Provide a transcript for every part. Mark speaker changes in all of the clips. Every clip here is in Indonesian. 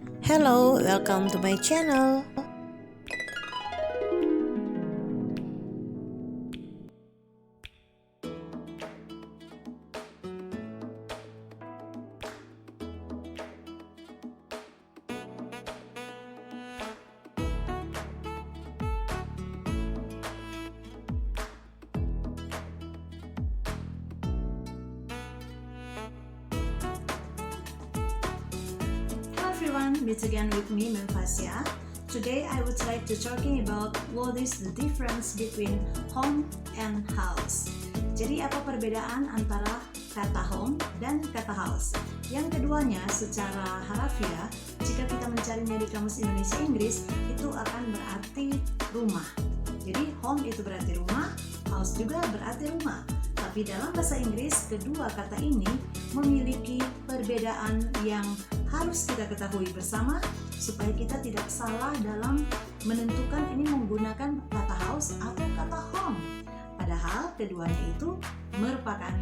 Speaker 1: Hello, welcome to my channel.
Speaker 2: Hello everyone, meet again with me, Melvasia. Today I would like to talking about what is the difference between home and house. Jadi apa perbedaan antara kata home dan kata house? Yang keduanya secara harafiah, jika kita mencarinya di Kamus Indonesia Inggris, itu akan berarti rumah. Jadi home itu berarti rumah, house juga berarti rumah. Tapi dalam bahasa Inggris, kedua kata ini memiliki perbedaan yang harus kita ketahui bersama supaya kita tidak salah dalam menentukan ini menggunakan kata house atau kata home. Padahal keduanya itu merupakan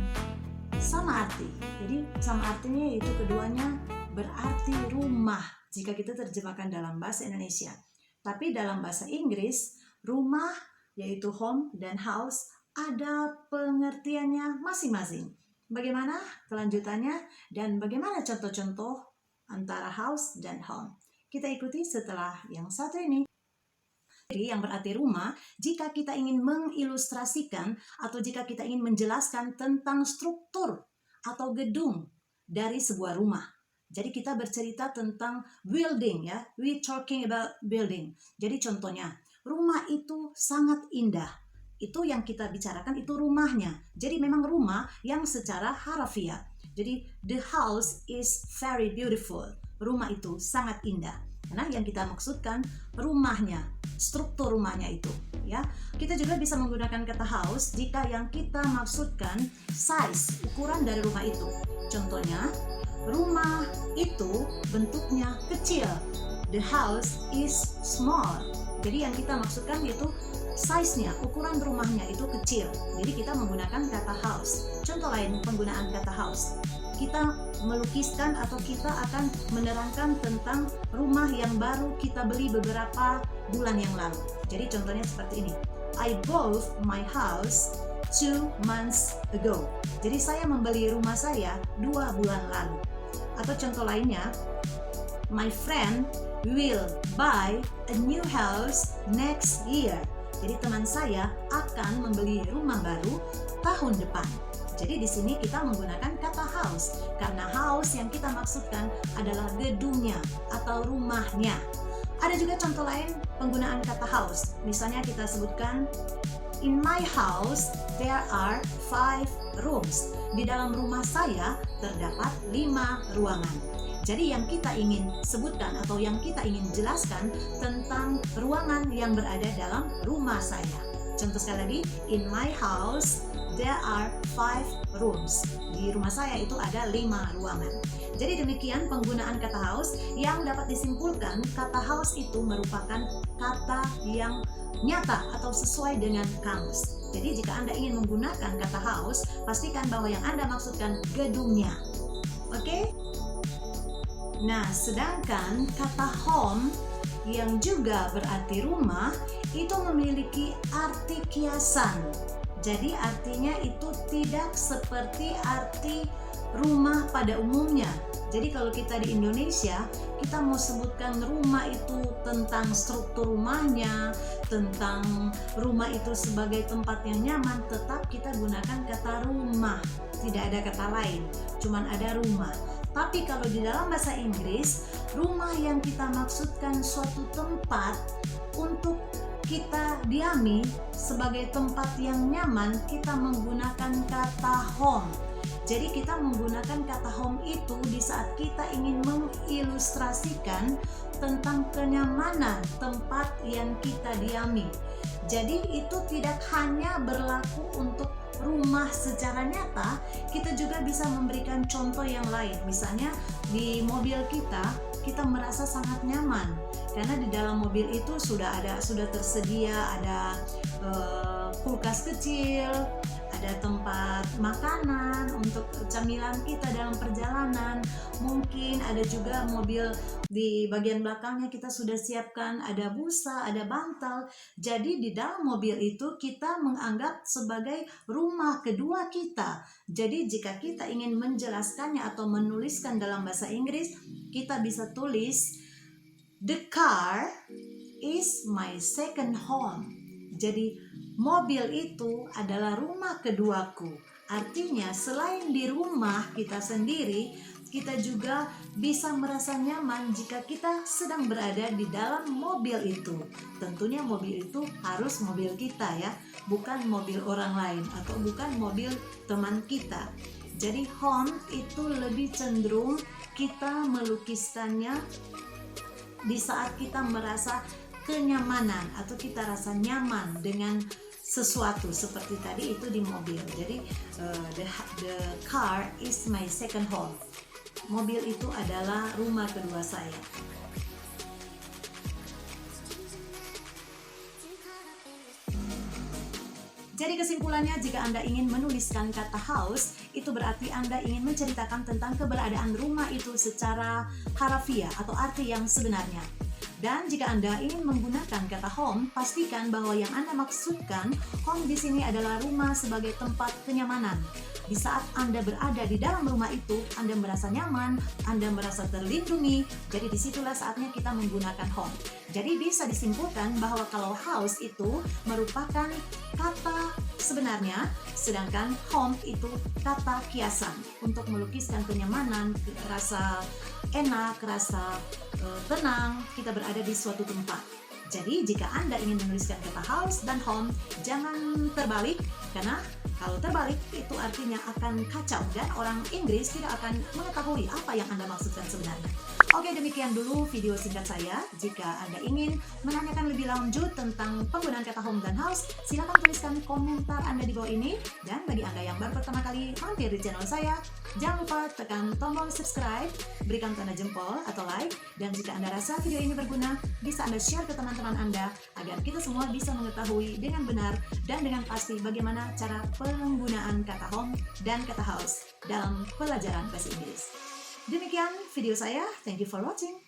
Speaker 2: sama arti. Jadi sama artinya yaitu keduanya berarti rumah jika kita terjemahkan dalam bahasa Indonesia. Tapi dalam bahasa Inggris, rumah yaitu home dan house ada pengertiannya masing-masing. Bagaimana kelanjutannya dan bagaimana contoh-contoh antara house dan home? Kita ikuti setelah yang satu ini. Jadi yang berarti rumah, jika kita ingin mengilustrasikan atau jika kita ingin menjelaskan tentang struktur atau gedung dari sebuah rumah. Jadi kita bercerita tentang building ya, we talking about building. Jadi contohnya, rumah itu sangat indah. Itu yang kita bicarakan itu rumahnya. Jadi memang rumah yang secara harafiah. Jadi the house is very beautiful. Rumah itu sangat indah. Karena yang kita maksudkan rumahnya, struktur rumahnya itu, ya. Kita juga bisa menggunakan kata house jika yang kita maksudkan size, ukuran dari rumah itu. Contohnya, rumah itu bentuknya kecil. The house is small. Jadi yang kita maksudkan itu size-nya, ukuran rumahnya itu kecil. Jadi kita menggunakan kata house. Contoh lain penggunaan kata house. Kita melukiskan atau kita akan menerangkan tentang rumah yang baru kita beli beberapa bulan yang lalu. Jadi contohnya seperti ini. I bought my house 2 months ago. Jadi saya membeli rumah saya 2 bulan lalu. Atau contoh lainnya, my friend will buy a new house next year. Jadi teman saya akan membeli rumah baru tahun depan. Jadi di sini kita menggunakan kata house karena house yang kita maksudkan adalah gedungnya atau rumahnya. Ada juga contoh lain penggunaan kata house. Misalnya kita sebutkan in my house there are 5 rooms. Di dalam rumah saya terdapat 5 ruangan. Jadi yang kita ingin sebutkan atau yang kita ingin jelaskan tentang ruangan yang berada dalam rumah saya. Contoh sekali lagi, in my house there are 5 rooms. Di rumah saya itu ada 5 ruangan. Jadi demikian penggunaan kata house yang dapat disimpulkan kata house itu merupakan kata yang nyata atau sesuai dengan kamus. Jadi jika Anda ingin menggunakan kata house, pastikan bahwa yang Anda maksudkan gedungnya. Oke? Nah, sedangkan kata home yang juga berarti rumah itu memiliki arti kiasan. Jadi artinya itu tidak seperti arti rumah pada umumnya. Jadi kalau kita di Indonesia, kita mau sebutkan rumah itu tentang struktur rumahnya, tentang rumah itu sebagai tempat yang nyaman, tetap kita gunakan kata rumah. Tidak ada kata lain, cuman ada rumah. Tapi kalau di dalam bahasa Inggris, rumah yang kita maksudkan suatu tempat untuk kita diami sebagai tempat yang nyaman, kita menggunakan kata home. Jadi kita menggunakan kata home itu di saat kita ingin mengilustrasikan tentang kenyamanan tempat yang kita diami. Jadi itu tidak hanya berlaku untuk rumah secara nyata, kita juga bisa memberikan contoh yang lain. Misalnya di mobil kita merasa sangat nyaman karena di dalam mobil itu sudah tersedia ada kulkas kecil, ada tempat makanan untuk camilan kita dalam perjalanan. Mungkin ada juga mobil di bagian belakangnya kita sudah siapkan ada busa, ada bantal. Jadi di dalam mobil itu kita menganggap sebagai rumah kedua kita. Jadi jika kita ingin menjelaskannya atau menuliskan dalam bahasa Inggris, kita bisa tulis the car is my second home. Jadi mobil itu adalah rumah keduaku. Artinya selain di rumah kita sendiri, kita juga bisa merasa nyaman jika kita sedang berada di dalam mobil itu. Tentunya mobil itu harus mobil kita ya, bukan mobil orang lain atau bukan mobil teman kita. Jadi home itu lebih cenderung kita melukiskannya di saat kita merasa kenyamanan atau kita rasa nyaman dengan sesuatu seperti tadi itu di mobil. Jadi the car is my second home. Mobil itu adalah rumah kedua saya. Jadi kesimpulannya, jika Anda ingin menuliskan kata house, itu berarti Anda ingin menceritakan tentang keberadaan rumah itu secara harafiah atau arti yang sebenarnya. Dan jika Anda ingin menggunakan kata home, pastikan bahwa yang Anda maksudkan home di sini adalah rumah sebagai tempat kenyamanan. Di saat Anda berada di dalam rumah itu, Anda merasa nyaman, Anda merasa terlindungi. Jadi disitulah saatnya kita menggunakan home. Jadi bisa disimpulkan bahwa kalau house itu merupakan kata sebenarnya, sedangkan home itu kata kiasan untuk melukiskan kenyamanan, rasa enak, rasa tenang, kita berada di suatu tempat. Jadi jika Anda ingin menuliskan kata house dan home, jangan terbalik, karena kalau terbalik itu artinya akan kacau dan orang Inggris tidak akan mengetahui apa yang Anda maksudkan sebenarnya. Oke, demikian dulu video singkat saya. Jika Anda ingin menanyakan lebih lanjut tentang penggunaan kata home dan house, silakan tuliskan komentar Anda di bawah ini. Dan bagi Anda yang baru pertama kali mampir di channel saya, jangan lupa tekan tombol subscribe, berikan tanda jempol atau like, dan jika Anda rasa video ini berguna, bisa Anda share ke teman-teman Anda agar kita semua bisa mengetahui dengan benar dan dengan pasti bagaimana cara penggunaan kata home dan kata house dalam pelajaran bahasa Inggris. Demikian video saya. Thank you for watching.